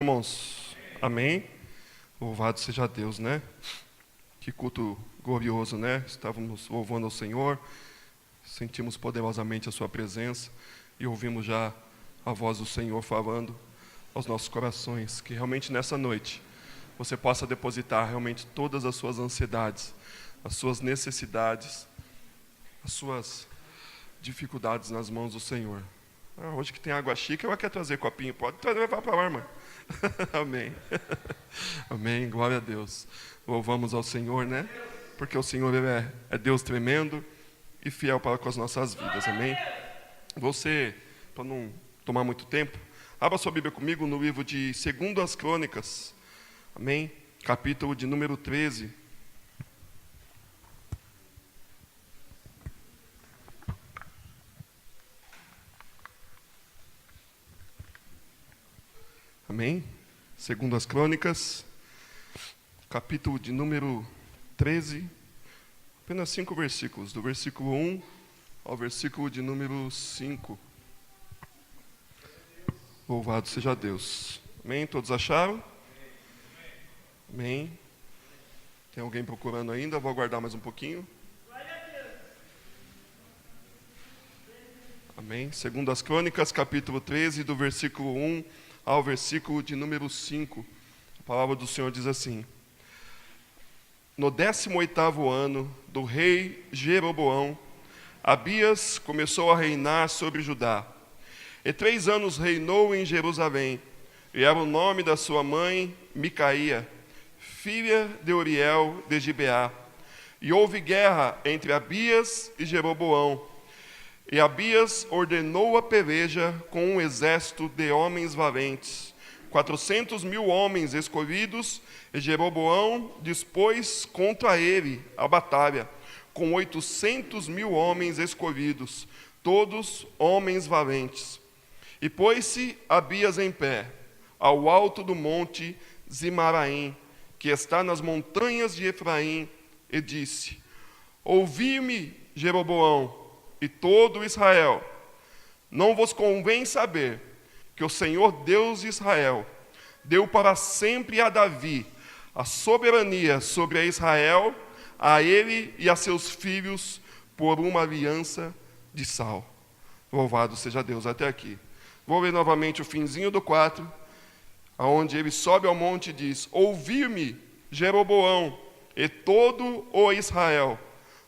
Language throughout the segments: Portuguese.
Irmãos, amém? Louvado seja Deus, né? Que culto glorioso, né? Estávamos louvando ao Senhor, sentimos poderosamente a sua presença e ouvimos já a voz do Senhor falando aos nossos corações, que realmente nessa noite você possa depositar realmente todas as suas ansiedades, as suas necessidades, as suas dificuldades nas mãos do Senhor. Hoje que tem água chique, ela quer trazer copinho, pode levar para lá, irmã. Amém. Amém, glória a Deus. Louvamos ao Senhor, né? Porque o Senhor ele é Deus tremendo e fiel para com as nossas vidas, amém? Você, para não tomar muito tempo, abra sua Bíblia comigo no livro de 2 Crônicas, amém? Capítulo de número 13. Amém? 2 Crônicas, capítulo de número 13, apenas 5 versículos, do versículo 1 ao versículo de número 5. Louvado seja Deus. Amém? Todos acharam? Amém? Tem alguém procurando ainda? Vou aguardar mais um pouquinho. Amém? 2 Crônicas, capítulo 13, do versículo 1 ao versículo de número 5. A palavra do Senhor diz assim: No 18º ano do rei Jeroboão, Abias começou a reinar sobre Judá. E 3 anos reinou em Jerusalém, e era o nome da sua mãe Micaía, filha de Uriel de Gibeá. E houve guerra entre Abias e Jeroboão. E Abias ordenou a peleja com um exército de homens valentes, 400.000 homens escolhidos, e Jeroboão dispôs contra ele a batalha, com 800.000 homens escolhidos, todos homens valentes. E pôs-se Abias em pé, ao alto do monte Zimaraim, que está nas montanhas de Efraim, e disse: Ouvi-me, Jeroboão, e todo Israel, não vos convém saber que o Senhor Deus de Israel deu para sempre a Davi a soberania sobre a Israel, a ele e a seus filhos, por uma aliança de sal. Louvado seja Deus. Até aqui. Vou ler novamente o finzinho do 4, onde ele sobe ao monte e diz: Ouvi-me, Jeroboão, e todo o Israel,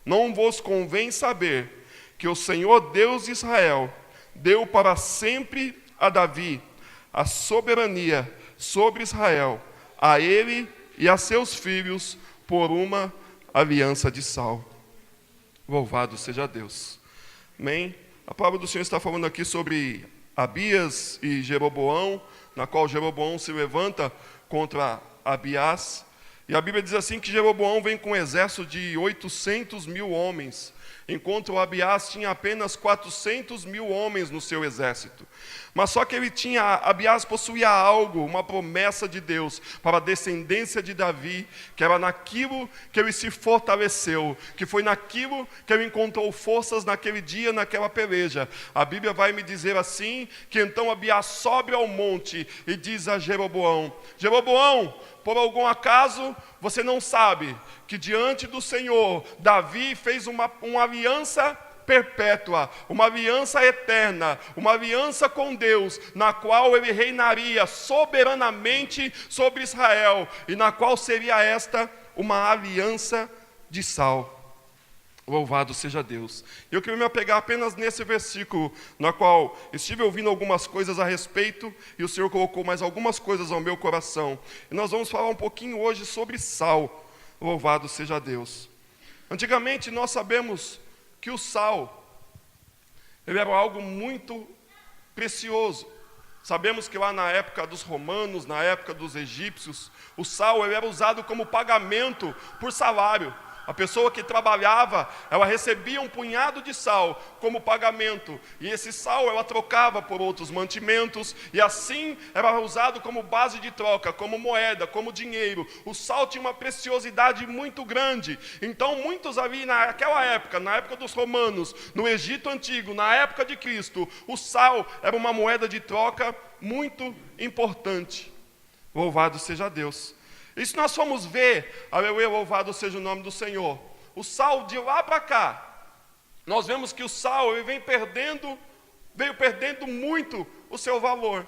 não vos convém saber que o Senhor Deus de Israel deu para sempre a Davi a soberania sobre Israel, a ele e a seus filhos, por uma aliança de sal. Louvado seja Deus. Amém? A palavra do Senhor está falando aqui sobre Abias e Jeroboão, na qual Jeroboão se levanta contra Abias. E a Bíblia diz assim que Jeroboão vem com um exército de 800.000 homens, enquanto Abias tinha apenas 400.000 homens no seu exército. Mas só que Abias possuía algo, uma promessa de Deus para a descendência de Davi, que era naquilo que ele se fortaleceu, que foi naquilo que ele encontrou forças naquele dia, naquela peleja. A Bíblia vai me dizer assim, que então Abias sobe ao monte e diz a Jeroboão: Jeroboão, por algum acaso você não sabe que diante do Senhor, Davi fez uma aliança perpétua, uma aliança eterna, uma aliança com Deus, na qual ele reinaria soberanamente sobre Israel, e na qual seria esta uma aliança de sal. Louvado seja Deus. Eu queria me apegar apenas nesse versículo, na qual estive ouvindo algumas coisas a respeito, e o Senhor colocou mais algumas coisas ao meu coração. E nós vamos falar um pouquinho hoje sobre sal. Louvado seja Deus. Antigamente nós sabemos que o sal, ele era algo muito precioso. Sabemos que lá na época dos romanos, na época dos egípcios, o sal ele era usado como pagamento por salário. A pessoa que trabalhava, ela recebia um punhado de sal como pagamento. E esse sal ela trocava por outros mantimentos. E assim era usado como base de troca, como moeda, como dinheiro. O sal tinha uma preciosidade muito grande. Então muitos ali naquela época, na época dos romanos, no Egito Antigo, na época de Cristo, o sal era uma moeda de troca muito importante. Louvado seja Deus. E se nós formos ver, aleluia, louvado seja o nome do Senhor, o sal de lá para cá, nós vemos que o sal ele veio perdendo muito o seu valor.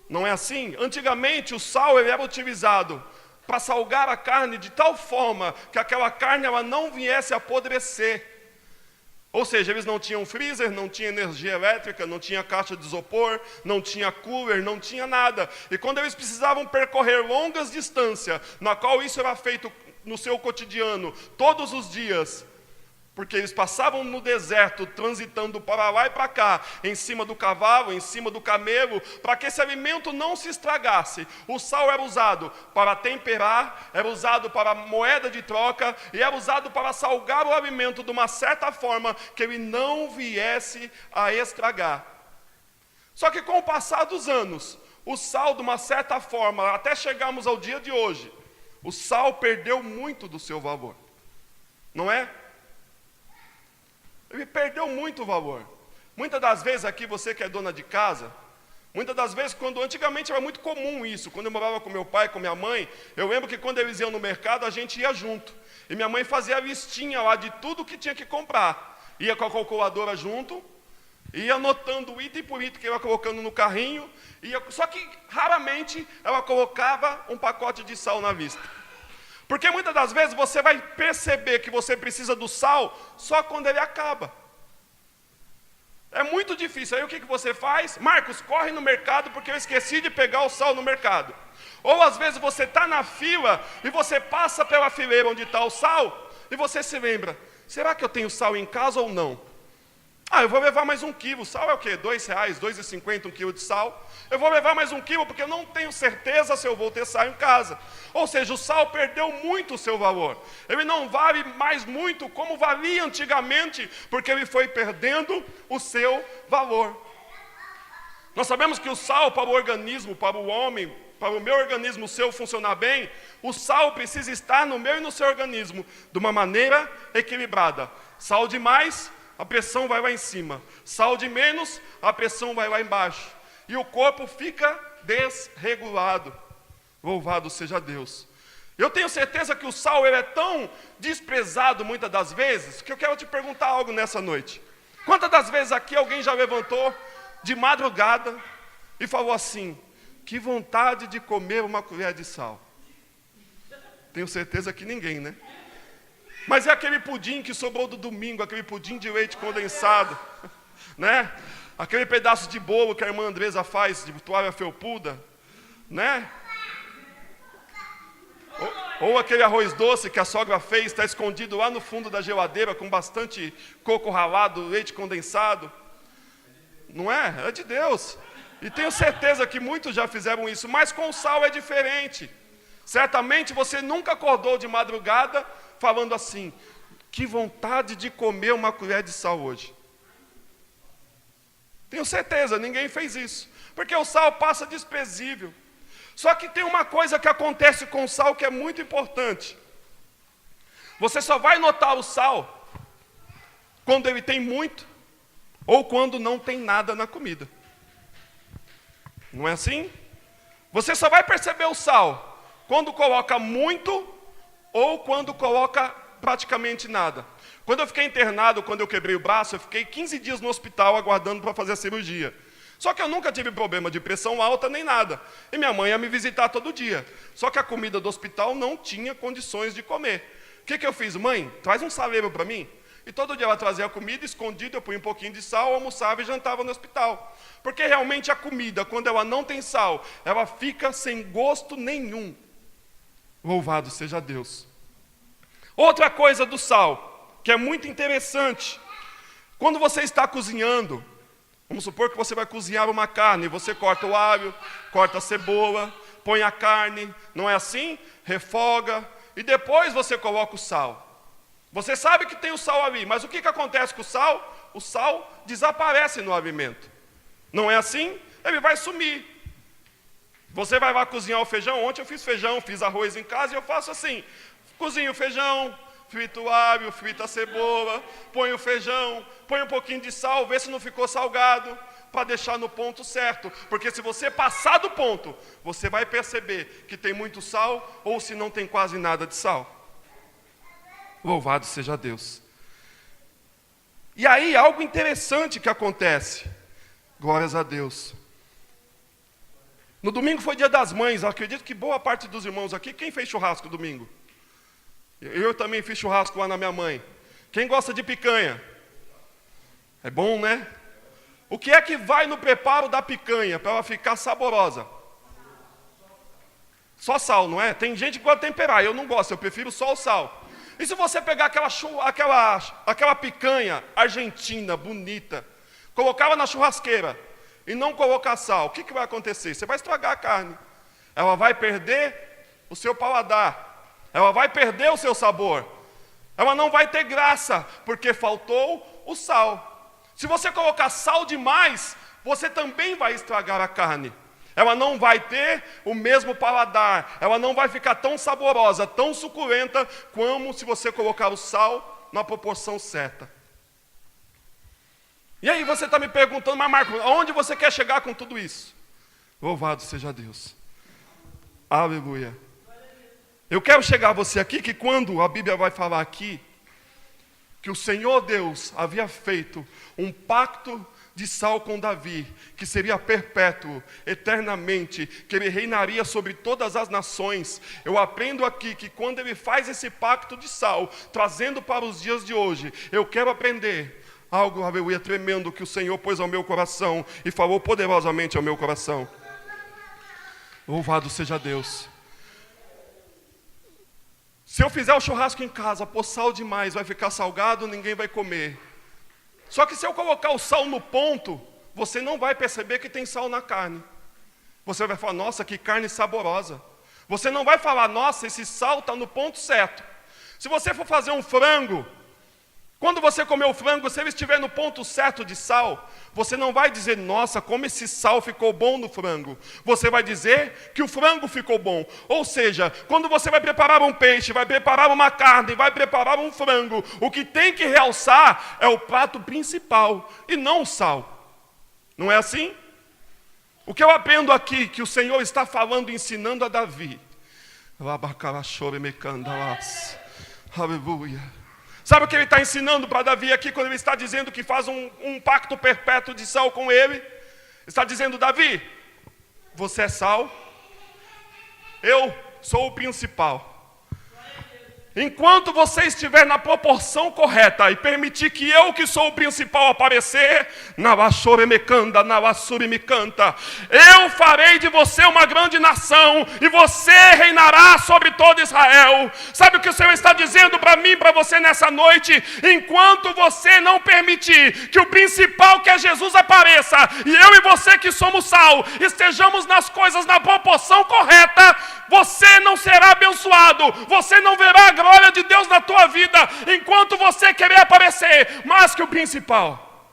Não é assim? Antigamente o sal ele era utilizado para salgar a carne de tal forma que aquela carne ela não viesse a apodrecer. Ou seja, eles não tinham freezer, não tinha energia elétrica, não tinha caixa de isopor, não tinha cooler, não tinha nada. E quando eles precisavam percorrer longas distâncias, na qual isso era feito no seu cotidiano, todos os dias, porque eles passavam no deserto, transitando para lá e para cá, em cima do cavalo, em cima do camelo, para que esse alimento não se estragasse. O sal era usado para temperar, era usado para moeda de troca, e era usado para salgar o alimento de uma certa forma, que ele não viesse a estragar. Só que com o passar dos anos, o sal de uma certa forma, até chegarmos ao dia de hoje, o sal perdeu muito do seu valor. Não é? Ele perdeu muito o valor. Muitas das vezes aqui, você que é dona de casa, muitas das vezes, antigamente era muito comum isso, quando eu morava com meu pai, com minha mãe, eu lembro que quando eles iam no mercado, a gente ia junto. E minha mãe fazia a listinha lá de tudo que tinha que comprar. Ia com a calculadora junto, ia anotando item por item que ela ia colocando no carrinho, só que raramente ela colocava um pacote de sal na vista. Porque muitas das vezes você vai perceber que você precisa do sal só quando ele acaba. É muito difícil. Aí o que você faz? Marcos, corre no mercado porque eu esqueci de pegar o sal no mercado. Ou às vezes você está na fila e você passa pela fileira onde está o sal e você se lembra, será que eu tenho sal em casa ou não? Eu vou levar mais 1 quilo. Sal é o quê? R$2, R$2,50 1 quilo de sal. Eu vou levar mais 1 quilo porque eu não tenho certeza se eu vou ter sal em casa. Ou seja, o sal perdeu muito o seu valor. Ele não vale mais muito como valia antigamente, porque ele foi perdendo o seu valor. Nós sabemos que o sal para o organismo, para o homem, para o meu organismo, o seu funcionar bem, o sal precisa estar no meu e no seu organismo de uma maneira equilibrada. Sal demais, a pressão vai lá em cima. Sal de menos, a pressão vai lá embaixo. E o corpo fica desregulado. Louvado seja Deus. Eu tenho certeza que o sal ele é tão desprezado muitas das vezes, que eu quero te perguntar algo nessa noite. Quantas das vezes aqui alguém já levantou de madrugada e falou assim, que vontade de comer uma colher de sal? Tenho certeza que ninguém, né? Mas é aquele pudim que sobrou do domingo, aquele pudim de leite condensado, né? Aquele pedaço de bolo que a irmã Andresa faz de toalha felpuda, né? Ou aquele arroz doce que a sogra fez, está escondido lá no fundo da geladeira com bastante coco ralado, leite condensado. Não é? É de Deus. E tenho certeza que muitos já fizeram isso, mas com o sal é diferente. Certamente você nunca acordou de madrugada falando assim, que vontade de comer uma colher de sal hoje. Tenho certeza, ninguém fez isso. Porque o sal passa desprezível. Só que tem uma coisa que acontece com o sal que é muito importante. Você só vai notar o sal quando ele tem muito ou quando não tem nada na comida. Não é assim? Você só vai perceber o sal quando coloca muito ou quando coloca praticamente nada. Quando eu fiquei internado, quando eu quebrei o braço, eu fiquei 15 dias no hospital aguardando para fazer a cirurgia. Só que eu nunca tive problema de pressão alta nem nada. E minha mãe ia me visitar todo dia. Só que a comida do hospital não tinha condições de comer. O que eu fiz? Mãe, traz um saleiro para mim. E todo dia ela trazia a comida escondida, eu punha um pouquinho de sal, almoçava e jantava no hospital. Porque realmente a comida, quando ela não tem sal, ela fica sem gosto nenhum. Louvado seja Deus. Outra coisa do sal, que é muito interessante. Quando você está cozinhando, vamos supor que você vai cozinhar uma carne, você corta o alho, corta a cebola, põe a carne, não é assim? Refoga, e depois você coloca o sal. Você sabe que tem o sal ali, mas o que acontece com o sal? O sal desaparece no alimento. Não é assim? Ele vai sumir. Você vai lá cozinhar o feijão. Ontem eu fiz feijão, fiz arroz em casa e eu faço assim. Cozinho o feijão, frita o alho, frita a cebola, põe o feijão, põe um pouquinho de sal, vê se não ficou salgado, para deixar no ponto certo. Porque se você passar do ponto, você vai perceber que tem muito sal ou se não tem quase nada de sal. Louvado seja Deus. E aí, algo interessante que acontece. Glórias a Deus. No domingo foi dia das mães. Eu acredito que boa parte dos irmãos aqui, quem fez churrasco domingo? Eu também fiz churrasco lá na minha mãe. Quem gosta de picanha? É bom, né? O que é que vai no preparo da picanha para ela ficar saborosa? Só sal, não é? Tem gente que gosta de temperar, eu não gosto, eu prefiro só o sal. E se você pegar aquela picanha argentina, bonita, colocá-la na churrasqueira e não colocar sal, o que vai acontecer? Você vai estragar a carne. Ela vai perder o seu paladar. Ela vai perder o seu sabor. Ela não vai ter graça, porque faltou o sal. Se você colocar sal demais, você também vai estragar a carne. Ela não vai ter o mesmo paladar, ela não vai ficar tão saborosa, tão suculenta, como se você colocar o sal na proporção certa. E aí você está me perguntando, mas Marco, aonde você quer chegar com tudo isso? Louvado seja Deus. Aleluia. Eu quero chegar a você aqui, que quando a Bíblia vai falar aqui, que o Senhor Deus havia feito um pacto de sal com Davi, que seria perpétuo, eternamente, que ele reinaria sobre todas as nações. Eu aprendo aqui que quando ele faz esse pacto de sal, trazendo para os dias de hoje, eu quero aprender algo, aleluia, tremendo, que o Senhor pôs ao meu coração e falou poderosamente ao meu coração. Louvado seja Deus. Se eu fizer o churrasco em casa, pôr sal demais, vai ficar salgado, ninguém vai comer. Só que se eu colocar o sal no ponto, você não vai perceber que tem sal na carne. Você vai falar, nossa, que carne saborosa. Você não vai falar, nossa, esse sal está no ponto certo. Se você for fazer um frango, quando você comer o frango, se ele estiver no ponto certo de sal, você não vai dizer, nossa, como esse sal ficou bom no frango. Você vai dizer que o frango ficou bom. Ou seja, quando você vai preparar um peixe, vai preparar uma carne, vai preparar um frango, o que tem que realçar é o prato principal e não o sal. Não é assim? O que eu aprendo aqui, que o Senhor está falando, ensinando a Davi. Aleluia. Sabe o que ele está ensinando para Davi aqui, quando ele está dizendo que faz um pacto perpétuo de sal com ele? Está dizendo, Davi, você é sal, eu sou o principal. Enquanto você estiver na proporção correta e permitir que eu, que sou o principal, aparecer, eu farei de você uma grande nação e você reinará sobre todo Israel. Sabe o que o Senhor está dizendo para mim e para você nessa noite? Enquanto você não permitir que o principal, que é Jesus, apareça, e eu e você que somos sal, estejamos nas coisas na proporção correta, você não será abençoado, você não verá a glória de Deus na tua vida, enquanto você querer aparecer mais que o principal.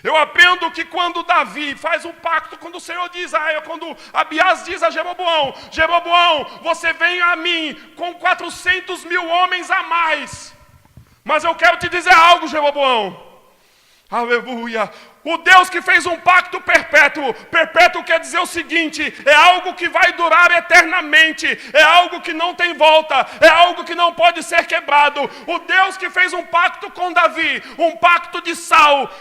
Eu aprendo que quando Davi faz um pacto, quando o Senhor diz quando Abiás diz a Jeroboão, você vem a mim com 400 mil homens a mais, mas eu quero te dizer algo, Jeroboão, aleluia. O Deus que fez um pacto perpétuo, perpétuo quer dizer o seguinte, é algo que vai durar eternamente, é algo que não tem volta, é algo que não pode ser quebrado. O Deus que fez um pacto com Davi, um pacto de sal,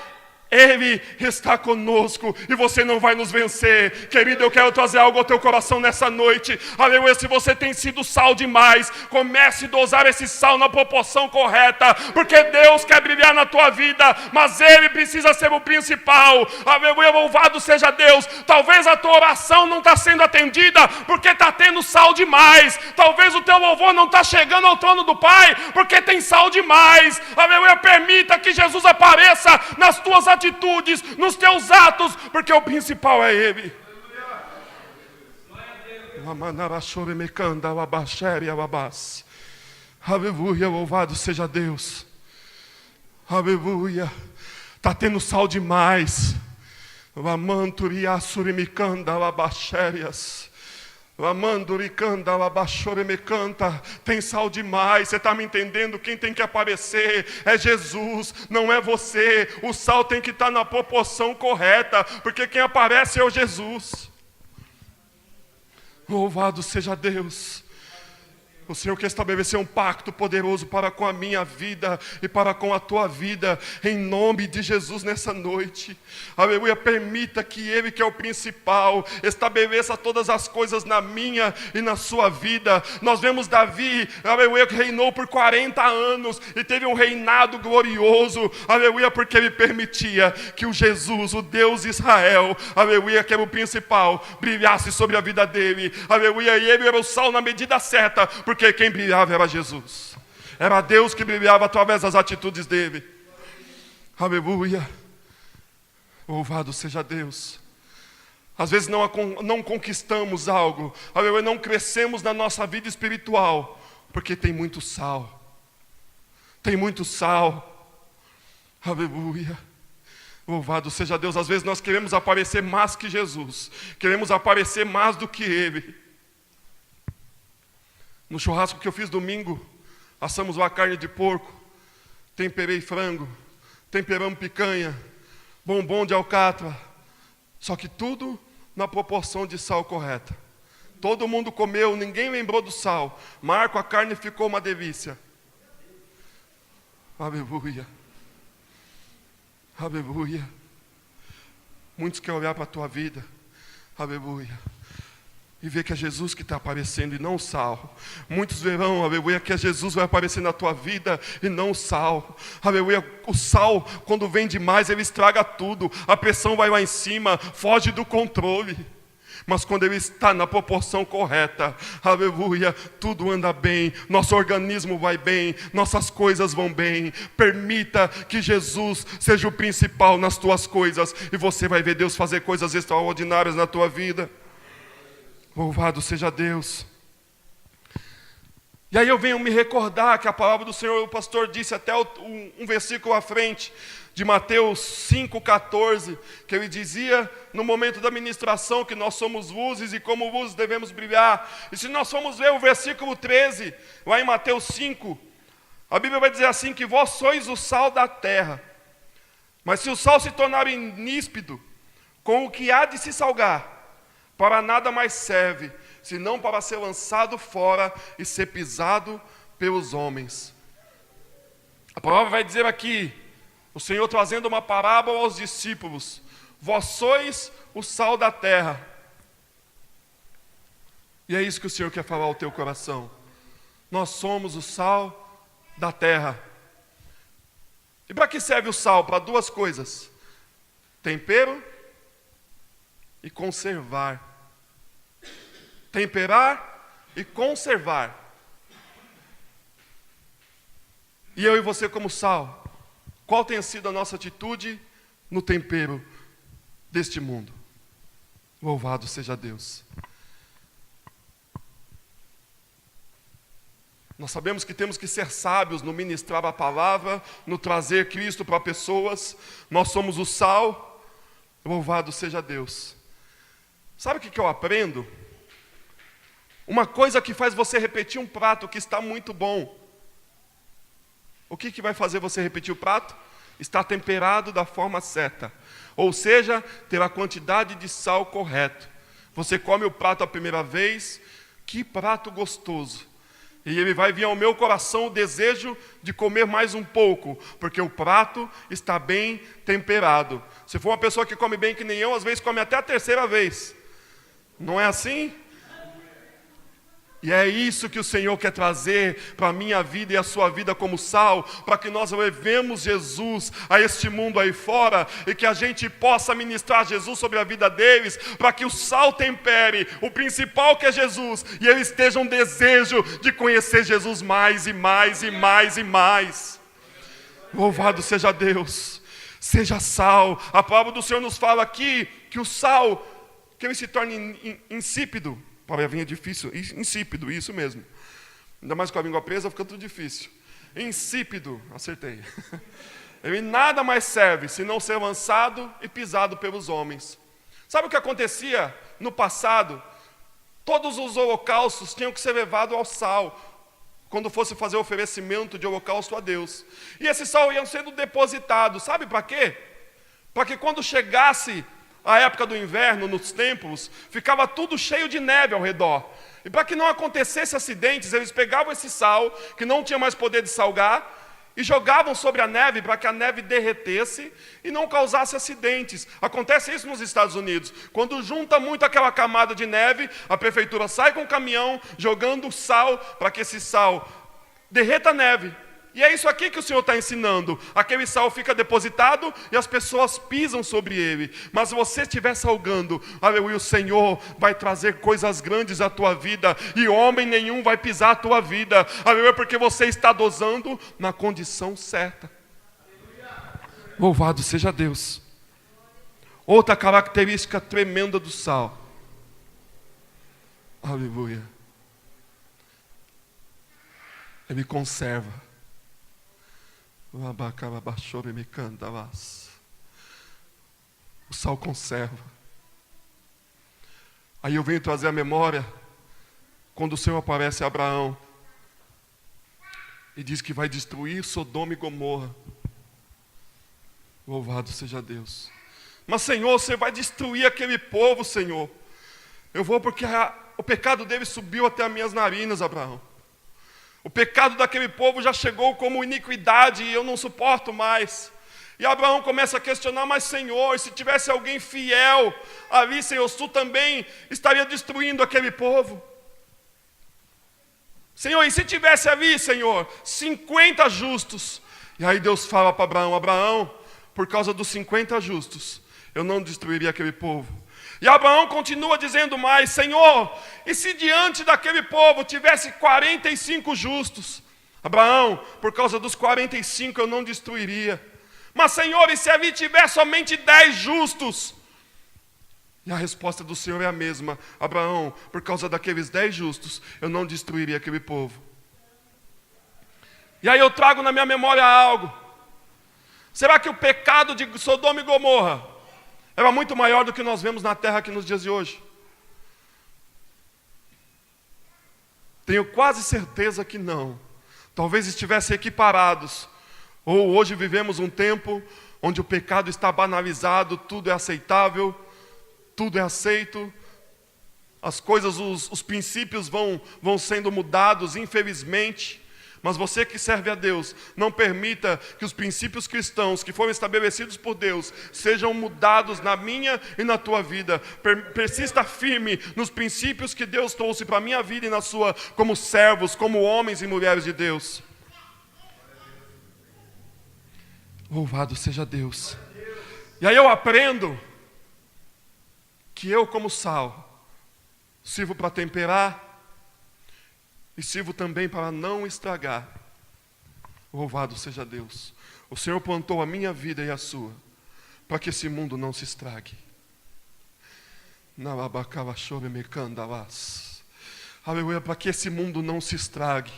Ele está conosco e você não vai nos vencer. Querido, eu quero trazer algo ao teu coração nessa noite. Aleluia, se você tem sido sal demais, comece a dosar esse sal na proporção correta, porque Deus quer brilhar na tua vida, mas Ele precisa ser o principal. Aleluia, louvado seja Deus. Talvez a tua oração não está sendo atendida, porque está tendo sal demais. Talvez o teu louvor não está chegando ao trono do Pai, porque tem sal demais. Aleluia, permita que Jesus apareça nas tuas atitudes, nos teus atos, porque o principal é Ele. Aleluia, louvado seja Deus. Aleluia. Está tendo sal demais. Lamanduricanda, labachoremecanta, tem sal demais, você está me entendendo? Quem tem que aparecer é Jesus, não é você. O sal tem que estar na proporção correta, porque quem aparece é o Jesus. Louvado seja Deus. O Senhor quer estabelecer um pacto poderoso para com a minha vida e para com a tua vida, em nome de Jesus nessa noite. Aleluia, permita que Ele, que é o principal, estabeleça todas as coisas na minha e na sua vida. Nós vemos Davi, aleluia, que reinou por 40 anos e teve um reinado glorioso, aleluia, porque ele permitia que o Jesus, o Deus de Israel, aleluia, que era o principal, brilhasse sobre a vida dele, aleluia, e ele era o sal na medida certa, porque quem brilhava era Jesus. Era Deus que brilhava através das atitudes dele. Aleluia. Louvado seja Deus. Às vezes não conquistamos algo, aleluia, não crescemos na nossa vida espiritual, porque tem muito sal. Tem muito sal. Aleluia. Louvado seja Deus. Às vezes nós queremos aparecer mais que Jesus. Queremos aparecer mais do que Ele. No churrasco que eu fiz domingo, assamos uma carne de porco, temperei frango, temperamos picanha, bombom de alcatra, só que tudo na proporção de sal correta. Todo mundo comeu, ninguém lembrou do sal. Marco, a carne ficou uma delícia. Aleluia. Aleluia. Muitos querem olhar para a tua vida, aleluia, e ver que é Jesus que está aparecendo e não o sal. Muitos verão, aleluia, que é Jesus vai aparecer na tua vida e não o sal. Aleluia, o sal, quando vem demais, ele estraga tudo. A pressão vai lá em cima, foge do controle. Mas quando ele está na proporção correta, aleluia, tudo anda bem, nosso organismo vai bem, nossas coisas vão bem. Permita que Jesus seja o principal nas tuas coisas, e você vai ver Deus fazer coisas extraordinárias na tua vida. Louvado seja Deus. E aí eu venho me recordar que a palavra do Senhor, o pastor disse até um versículo à frente, de Mateus 5,14, que ele dizia no momento da ministração que nós somos luzes e como luzes devemos brilhar. E se nós formos ver o versículo 13, lá em Mateus 5, a Bíblia vai dizer assim, que vós sois o sal da terra. Mas se o sal se tornar insípido, com o que há de se salgar, para nada mais serve, senão para ser lançado fora e ser pisado pelos homens. A palavra vai dizer aqui, o Senhor trazendo uma parábola aos discípulos: vós sois o sal da terra. E é isso que o Senhor quer falar ao teu coração. Nós somos o sal da terra. E para que serve o sal? Para duas coisas: tempero e conservar. Temperar e conservar. E eu e você como sal, qual tem sido a nossa atitude no tempero deste mundo? Louvado seja Deus. Nós sabemos que temos que ser sábios no ministrar a palavra, no trazer Cristo para pessoas. Nós somos o sal. Louvado seja Deus. Sabe o que eu aprendo? Uma coisa que faz você repetir um prato que está muito bom. O que vai fazer você repetir o prato? Está temperado da forma certa. Ou seja, ter a quantidade de sal correto. Você come o prato a primeira vez, que prato gostoso. E ele vai vir ao meu coração o desejo de comer mais um pouco, porque o prato está bem temperado. Se for uma pessoa que come bem que nem eu, às vezes come até a terceira vez. Não é assim? E é isso que o Senhor quer trazer para a minha vida e a sua vida como sal, para que nós levemos Jesus a este mundo aí fora, e que a gente possa ministrar Jesus sobre a vida deles, para que o sal tempere o principal, que é Jesus, e eles estejam um desejo de conhecer Jesus mais e mais e mais e mais. Louvado seja Deus. Seja sal. A palavra do Senhor nos fala aqui que o sal, que ele se torne insípido. Palavrinha difícil, insípido, isso mesmo. Ainda mais com a língua presa, fica tudo difícil. Insípido, acertei. Ele nada mais serve senão ser lançado e pisado pelos homens. Sabe o que acontecia no passado? Todos os holocaustos tinham que ser levados ao sal, quando fosse fazer oferecimento de holocausto a Deus. E esse sal ia sendo depositado, sabe para quê? Para que quando chegasse a época do inverno nos templos, ficava tudo cheio de neve ao redor. E para que não acontecesse acidentes, eles pegavam esse sal, que não tinha mais poder de salgar, e jogavam sobre a neve para que a neve derretesse e não causasse acidentes. Acontece isso nos Estados Unidos. Quando junta muito aquela camada de neve, a prefeitura sai com o caminhão jogando sal para que esse sal derreta a neve. E é isso aqui que o Senhor está ensinando. Aquele sal fica depositado e as pessoas pisam sobre ele. Mas se você estiver salgando, aleluia, o Senhor vai trazer coisas grandes à tua vida. E homem nenhum vai pisar a tua vida. Aleluia, porque você está dosando na condição certa. Louvado seja Deus. Outra característica tremenda do sal. Aleluia. Ele conserva. O sal conserva. Aí eu venho trazer a memória quando o Senhor aparece a Abraão e diz que vai destruir Sodoma e Gomorra. Louvado seja Deus. Mas Senhor, você vai destruir aquele povo, Senhor. Eu vou porque o pecado dele subiu até as minhas narinas, Abraão. O pecado daquele povo já chegou como iniquidade e eu não suporto mais. E Abraão começa a questionar, mas Senhor, se tivesse alguém fiel ali, Senhor, tu também estaria destruindo aquele povo. Senhor, e se tivesse ali, Senhor, 50 justos? E aí Deus fala para Abraão, Abraão, por causa dos 50 justos, eu não destruiria aquele povo. E Abraão continua dizendo mais, Senhor, e se diante daquele povo tivesse 45 justos? Abraão, por causa dos 45 eu não destruiria. Mas Senhor, e se ali tiver somente 10 justos? E a resposta do Senhor é a mesma, Abraão, por causa daqueles 10 justos, eu não destruiria aquele povo. E aí eu trago na minha memória algo. Será que o pecado de Sodoma e Gomorra era muito maior do que nós vemos na terra aqui nos dias de hoje? Tenho quase certeza que não. Talvez estivessem equiparados. Ou hoje vivemos um tempo onde o pecado está banalizado, tudo é aceitável, tudo é aceito. As coisas, os princípios vão sendo mudados, infelizmente. Mas você que serve a Deus, não permita que os princípios cristãos que foram estabelecidos por Deus sejam mudados na minha e na tua vida. Persista firme nos princípios que Deus trouxe para a minha vida e na sua, como servos, como homens e mulheres de Deus. Louvado seja Deus. E aí eu aprendo que eu, como sal, sirvo para temperar, e sirvo também para não estragar. Louvado seja Deus. O Senhor plantou a minha vida e a sua, para que esse mundo não se estrague. Aleluia, para que esse mundo não se estrague.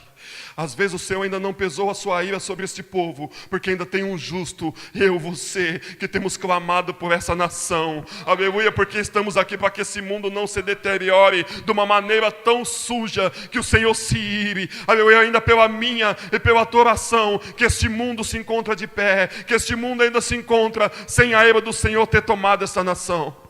Às vezes o Senhor ainda não pesou a sua ira sobre este povo, porque ainda tem um justo, eu, você, que temos clamado por essa nação. Aleluia, porque estamos aqui para que esse mundo não se deteriore de uma maneira tão suja, que o Senhor se ire. Aleluia, ainda pela minha e pela tua oração, que este mundo se encontra de pé, que este mundo ainda se encontra sem a ira do Senhor ter tomado essa nação.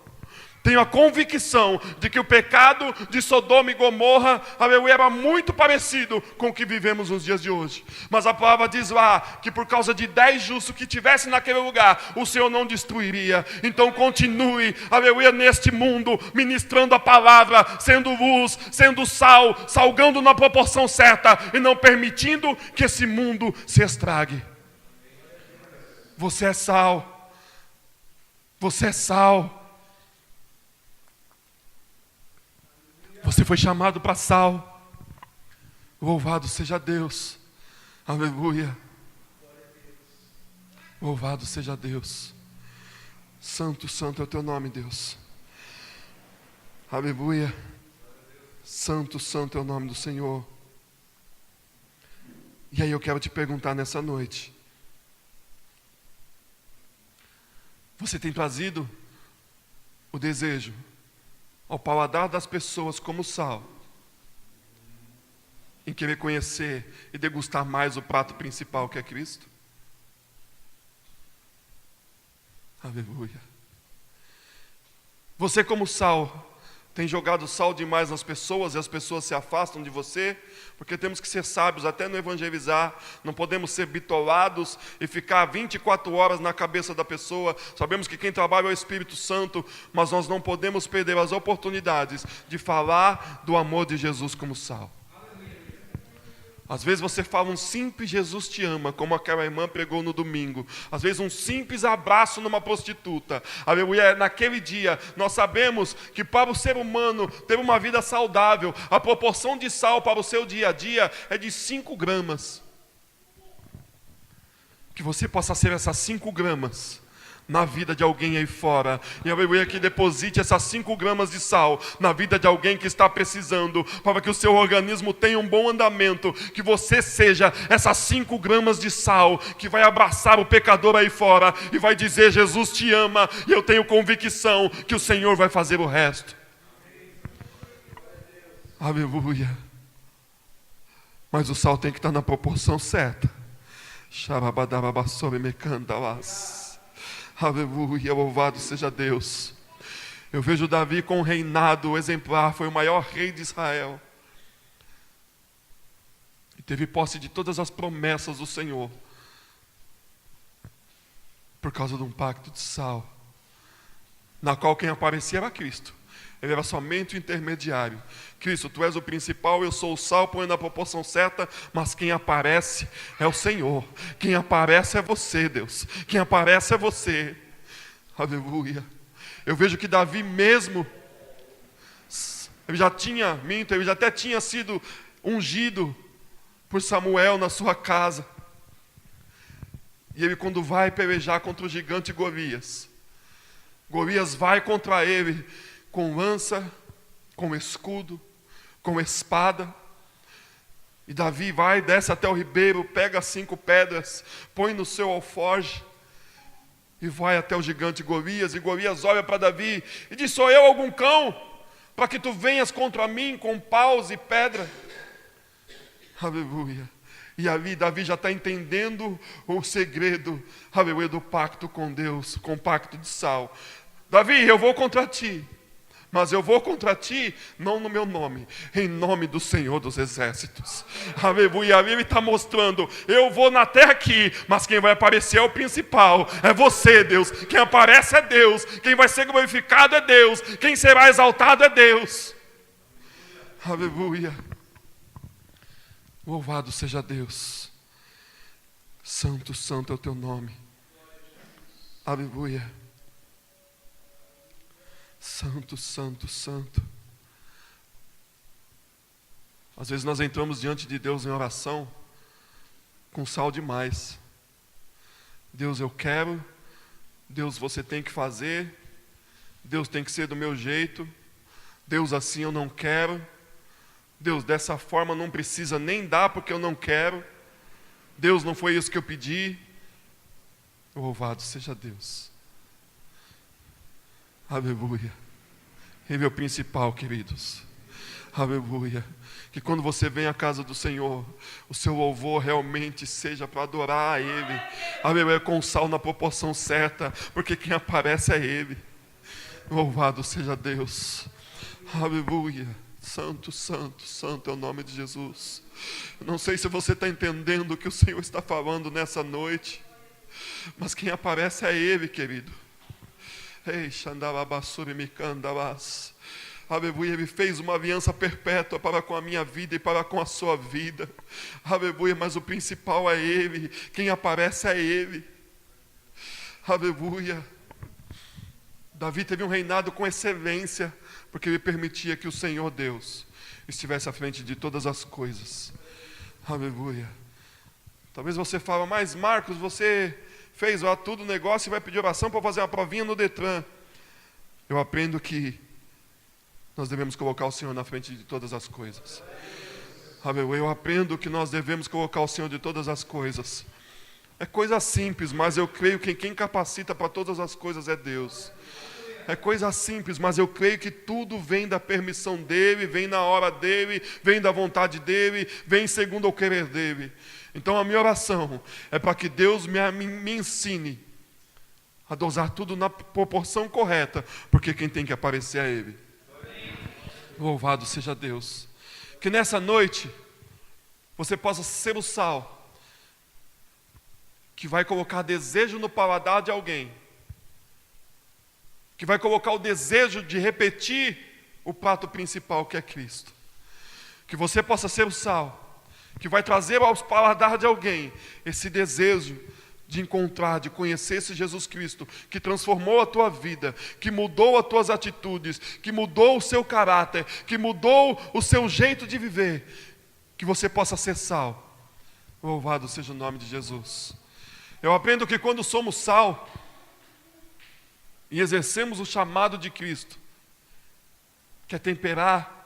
Tenho a convicção de que o pecado de Sodoma e Gomorra, aleluia, era muito parecido com o que vivemos nos dias de hoje. Mas a palavra diz lá que por causa de 10 justos que tivessem naquele lugar, o Senhor não destruiria. Então continue, aleluia, neste mundo, ministrando a palavra, sendo luz, sendo sal, salgando na proporção certa e não permitindo que esse mundo se estrague. Você é sal. Você é sal. Você foi chamado para sal. Louvado seja Deus. Aleluia. Louvado seja Deus. Santo, santo é o teu nome, Deus. Aleluia. Santo, santo é o nome do Senhor. E aí eu quero te perguntar nessa noite. Você tem trazido o desejo ao paladar das pessoas como sal, em querer conhecer e degustar mais o prato principal que é Cristo? Aleluia. Você como sal, tem jogado sal demais nas pessoas e as pessoas se afastam de você? Porque temos que ser sábios até no evangelizar, não podemos ser bitolados e ficar 24 horas na cabeça da pessoa. Sabemos que quem trabalha é o Espírito Santo, mas nós não podemos perder as oportunidades de falar do amor de Jesus como sal. Às vezes você fala um simples Jesus te ama, como aquela irmã pregou no domingo. Às vezes um simples abraço numa prostituta. Aleluia. Naquele dia, nós sabemos que para o ser humano ter uma vida saudável, a proporção de sal para o seu dia a dia é de 5 gramas. Que você possa ser essas 5 gramas na vida de alguém aí fora. E aleluia, que deposite essas 5 gramas de sal na vida de alguém que está precisando, para que o seu organismo tenha um bom andamento, que você seja essas 5 gramas de sal, que vai abraçar o pecador aí fora, e vai dizer, Jesus te ama, e eu tenho convicção que o Senhor vai fazer o resto. Aleluia. Mas o sal tem que estar na proporção certa. Aleluia, louvado seja Deus. Eu vejo Davi com um reinado exemplar, foi o maior rei de Israel. E teve posse de todas as promessas do Senhor, por causa de um pacto de sal, na qual quem aparecia era Cristo. Ele era somente o intermediário. Cristo, tu és o principal, eu sou o sal, põe na proporção certa, mas quem aparece é o Senhor. Quem aparece é você, Deus. Quem aparece é você. Aleluia. Eu vejo que Davi mesmo, ele já até tinha sido ungido por Samuel na sua casa. E ele, quando vai pelejar contra o gigante Golias, Golias vai contra ele com lança, com escudo, com espada. E Davi vai, desce até o ribeiro, pega 5 pedras, põe no seu alforje e vai até o gigante Golias. E Golias olha para Davi e diz, sou eu algum cão, para que tu venhas contra mim com paus e pedra? Aleluia. E ali Davi já está entendendo o segredo, aleluia, do pacto com Deus, com o pacto de sal. Davi, eu vou contra ti. Mas eu vou contra ti, não no meu nome, em nome do Senhor dos Exércitos. Aleluia, ele está mostrando, eu vou na terra aqui, mas quem vai aparecer é o principal, é você, Deus. Quem aparece é Deus, quem vai ser glorificado é Deus, quem será exaltado é Deus. Aleluia. Louvado seja Deus. Santo, santo é o teu nome. Aleluia. Santo, santo, santo. Às vezes nós entramos diante de Deus em oração com sal demais. Deus, eu quero. Deus, você tem que fazer. Deus, tem que ser do meu jeito. Deus, assim eu não quero. Deus, dessa forma não precisa nem dar porque eu não quero. Deus, não foi isso que eu pedi. Louvado seja Deus. Aleluia. Ele é o principal, queridos. Aleluia. Que quando você vem à casa do Senhor, o seu louvor realmente seja para adorar a Ele. Aleluia, com sal na proporção certa, porque quem aparece é Ele. Louvado seja Deus. Aleluia. Santo, santo, santo é o nome de Jesus. Não sei se você está entendendo o que o Senhor está falando nessa noite, mas quem aparece é Ele, querido. Ei, Xandalabassuri Mikandabas. Aleluia, Ele fez uma aliança perpétua para com a minha vida e para com a sua vida. Aleluia, mas o principal é Ele. Quem aparece é Ele. Aleluia. Davi teve um reinado com excelência, porque ele permitia que o Senhor Deus estivesse à frente de todas as coisas. Aleluia. Talvez você fale, mas Marcos, você fez lá tudo o negócio e vai pedir oração para fazer uma provinha no Detran. Eu aprendo que nós devemos colocar o Senhor na frente de todas as coisas. Aleluia. Eu aprendo que nós devemos colocar o Senhor de todas as coisas. É coisa simples, mas eu creio que quem capacita para todas as coisas é Deus. é coisa simples, mas eu creio que tudo vem da permissão dele, vem na hora dele, vem da vontade dele, vem segundo o querer dele. Então a minha oração é para que Deus me ensine a dosar tudo na proporção correta, porque quem tem que aparecer é Ele. Louvado seja Deus. Que nessa noite você possa ser o sal que vai colocar desejo no paladar de alguém, que vai colocar o desejo de repetir o prato principal, que é Cristo. Que você possa ser o sal que vai trazer ao paladar de alguém esse desejo de encontrar, de conhecer esse Jesus Cristo, que transformou a tua vida, que mudou as tuas atitudes, que mudou o seu caráter, que mudou o seu jeito de viver, que você possa ser sal. Louvado seja o nome de Jesus. Eu aprendo que quando somos sal e exercemos o chamado de Cristo, que é temperar,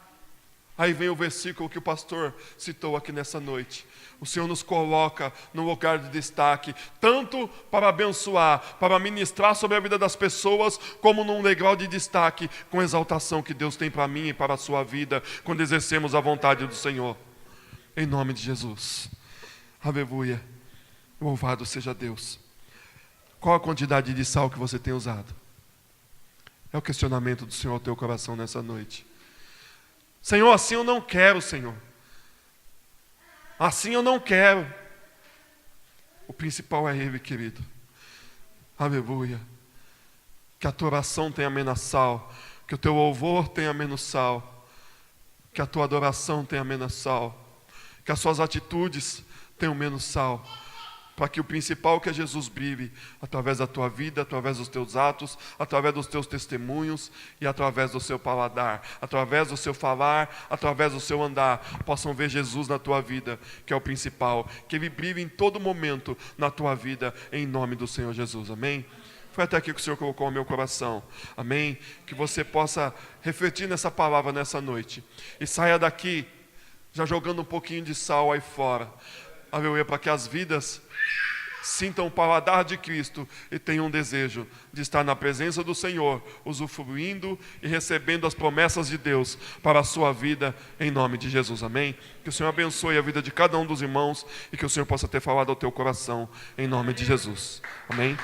aí vem o versículo que o pastor citou aqui nessa noite. O Senhor nos coloca num lugar de destaque, tanto para abençoar, para ministrar sobre a vida das pessoas, como num degrau de destaque, com a exaltação que Deus tem para mim e para a sua vida, quando exercemos a vontade do Senhor. Em nome de Jesus. Aleluia. Louvado seja Deus. Qual a quantidade de sal que você tem usado? É o questionamento do Senhor ao teu coração nessa noite. Senhor, assim eu não quero, Senhor. Assim eu não quero. O principal é Ele, querido. Aleluia. Que a tua oração tenha menos sal. Que o teu louvor tenha menos sal. Que a tua adoração tenha menos sal. Que as suas atitudes tenham menos sal. Para que o principal, que é Jesus, brilhe através da tua vida, através dos teus atos, através dos teus testemunhos e através do seu paladar, através do seu falar, através do seu andar, possam ver Jesus na tua vida, que é o principal, que Ele brilhe em todo momento na tua vida, em nome do Senhor Jesus, amém? Foi até aqui que o Senhor colocou no meu coração, amém? Que você possa refletir nessa palavra nessa noite e saia daqui já jogando um pouquinho de sal aí fora, aleluia, para que as vidas sintam o paladar de Cristo e tenham um desejo de estar na presença do Senhor, usufruindo e recebendo as promessas de Deus para a sua vida, em nome de Jesus, amém? Que o Senhor abençoe a vida de cada um dos irmãos e que o Senhor possa ter falado ao teu coração, em nome de Jesus, amém?